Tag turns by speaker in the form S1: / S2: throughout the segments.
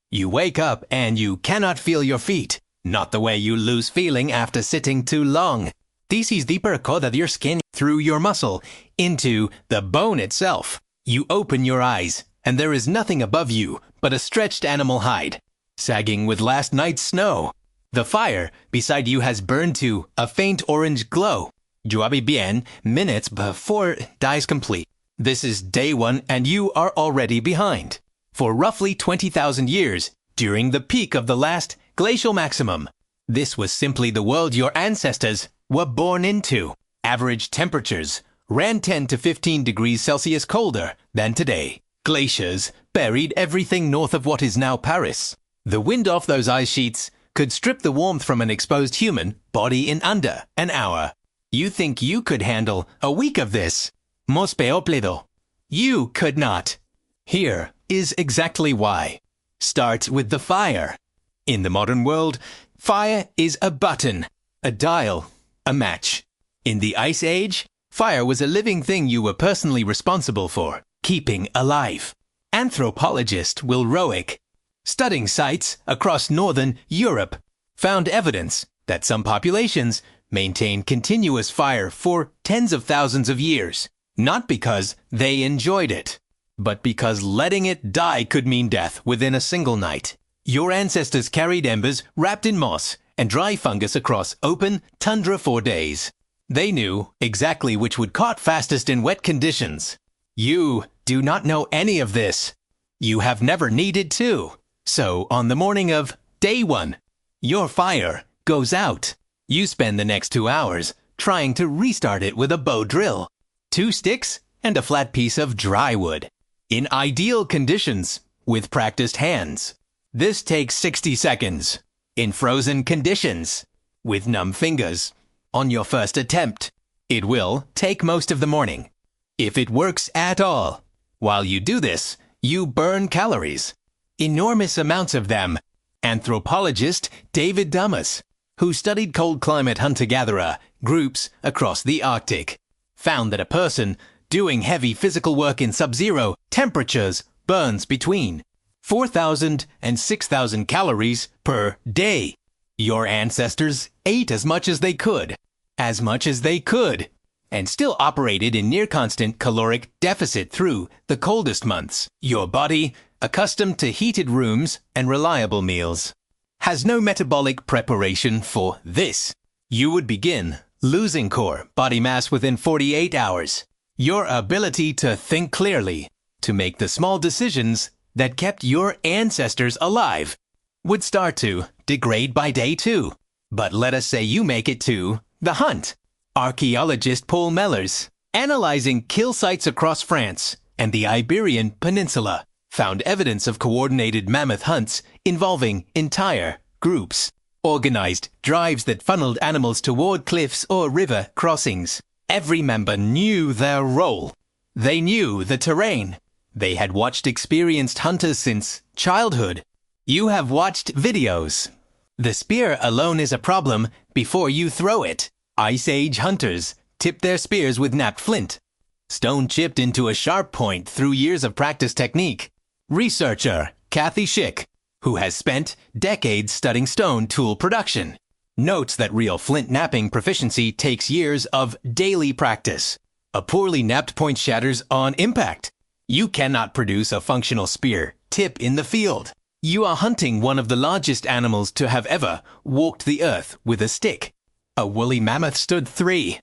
S1: You wake up and you cannot feel your feet. Not the way you lose feeling after sitting too long. This is the percode of your skin through your muscle into the bone itself. You open your eyes and there is nothing above you but a stretched animal hide, sagging with last night's snow. The fire beside you has burned to a faint orange glow. Joabi bien, minutes before it dies complete. This is day 1 and you are already behind. For roughly 20,000 years, during the peak of the last glacial maximum, this was simply the world your ancestors were born into. Average temperatures ran 10 to 15 degrees Celsius colder than today. Glaciers buried everything north of what is now Paris. The wind off those ice sheets could strip the warmth from an exposed human body in under an hour. You think you could handle a week of this? Mos peopledo. You could not. Here is exactly why. Start with the fire. In the modern world, fire is a button, a dial, a match. In the Ice Age, fire was a living thing you were personally responsible for, keeping alive. Anthropologist Will Roick, studying sites across northern Europe, found evidence that some populations maintain continuous fire for tens of thousands of years, not because they enjoyed it, but because letting it die could mean death within a single night. Your ancestors carried embers wrapped in moss and dry fungus across open tundra for days. They knew exactly which would caught fastest in wet conditions. You do not know any of this. You have never needed to. So on the morning of day 1, your fire goes out. You spend the next 2 hours trying to restart it with a bow drill, 2 sticks, and a flat piece of dry wood. In ideal conditions, with practiced hands, this takes 60 seconds. In frozen conditions, with numb fingers, on your first attempt, it will take most of the morning. If it works at all, while you do this, you burn calories. Enormous amounts of them. Anthropologist David Dumas, who studied cold climate hunter-gatherer groups across the Arctic, found that a person doing heavy physical work in sub-zero temperatures burns between 4,000 and 6,000 calories per day. Your ancestors ate as much as they could, and still operated in near-constant caloric deficit through the coldest months. Your body, accustomed to heated rooms and reliable meals, has no metabolic preparation for this. You would begin losing core body mass within 48 hours. Your ability to think clearly, to make the small decisions that kept your ancestors alive, would start to degrade by day 2. But let us say you make it to the hunt. Archaeologist Paul Mellers, analyzing kill sites across France and the Iberian Peninsula, found evidence of coordinated mammoth hunts involving entire groups. Organized drives that funneled animals toward cliffs or river crossings. Every member knew their role. They knew the terrain. They had watched experienced hunters since childhood. You have watched videos. The spear alone is a problem before you throw it. Ice Age hunters tipped their spears with knapped flint. Stone chipped into a sharp point through years of practice technique. Researcher Kathy Schick, who has spent decades studying stone tool production, notes that real flint knapping proficiency takes years of daily practice. A poorly knapped point shatters on impact. You cannot produce a functional spear tip in the field. You are hunting one of the largest animals to have ever walked the earth with a stick. A woolly mammoth stood 3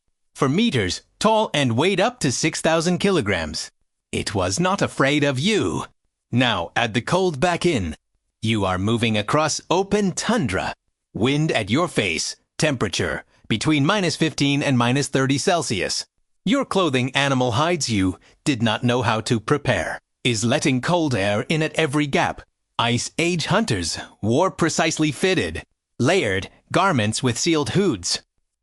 S1: meters tall and weighed up to 6,000 kilograms. It was not afraid of you. Now add the cold back in. You are moving across open tundra. Wind at your face. Temperature between -15 and -30 Celsius. Your clothing animal hides you did not know how to prepare. Is letting cold air in at every gap. Ice Age hunters wore precisely fitted, layered garments with sealed hoods,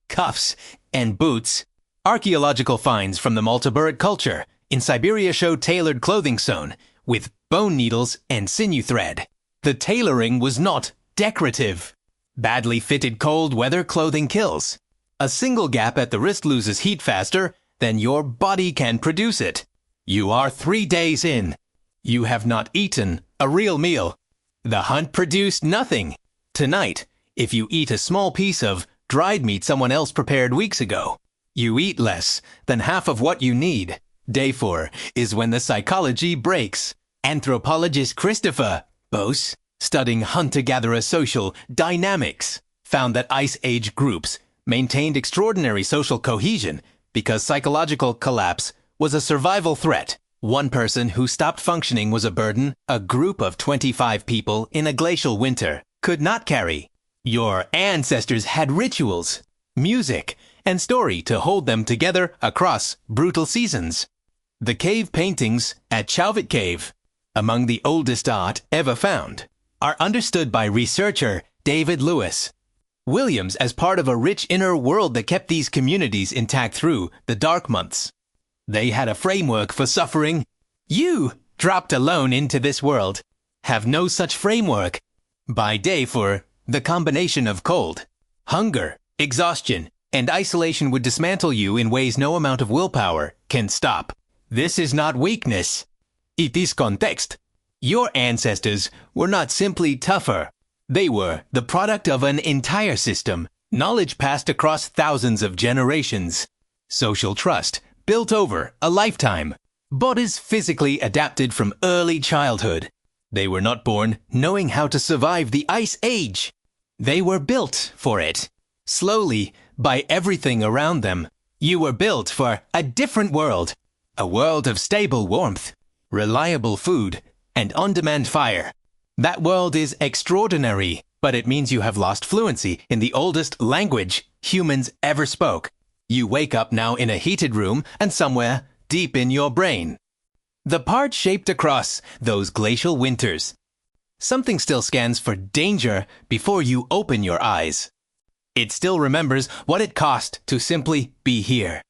S1: cuffs, and boots. Archaeological finds from the Malta-Burret culture in Siberia show tailored clothing sewn with bone needles and sinew thread. The tailoring was not decorative. Badly fitted cold weather clothing kills. A single gap at the wrist loses heat faster than your body can produce it. You are 3 days in. You have not eaten a real meal. The hunt produced nothing. Tonight, if you eat a small piece of dried meat someone else prepared weeks ago, you eat less than half of what you need. Day 4 is when the psychology breaks. Anthropologist Christopher Bose, studying hunter-gatherer social dynamics, found that Ice Age groups maintained extraordinary social cohesion because psychological collapse was a survival threat. One person who stopped functioning was a burden a group of 25 people in a glacial winter could not carry. Your ancestors had rituals, music, and story to hold them together across brutal seasons. The cave paintings at Chowvit Cave, among the oldest art ever found, are understood by researcher David Lewis Williams as part of a rich inner world that kept these communities intact through the dark months. They had a framework for suffering. You, dropped alone into this world, have no such framework. By day 4, the combination of cold, hunger, exhaustion, and isolation would dismantle you in ways no amount of willpower can stop. This is not weakness. It is context. Your ancestors were not simply tougher. They were the product of an entire system, knowledge passed across thousands of generations, social trust built over a lifetime, bodies physically adapted from early childhood. They were not born knowing how to survive the Ice Age. They were built for it. Slowly, by everything around them, you were built for a different world. A world of stable warmth, reliable food, and on-demand fire. That world is extraordinary, but it means you have lost fluency in the oldest language humans ever spoke. You wake up now in a heated room and somewhere deep in your brain. The part shaped across those glacial winters. Something still scans for danger before you open your eyes. It still remembers what it cost to simply be here.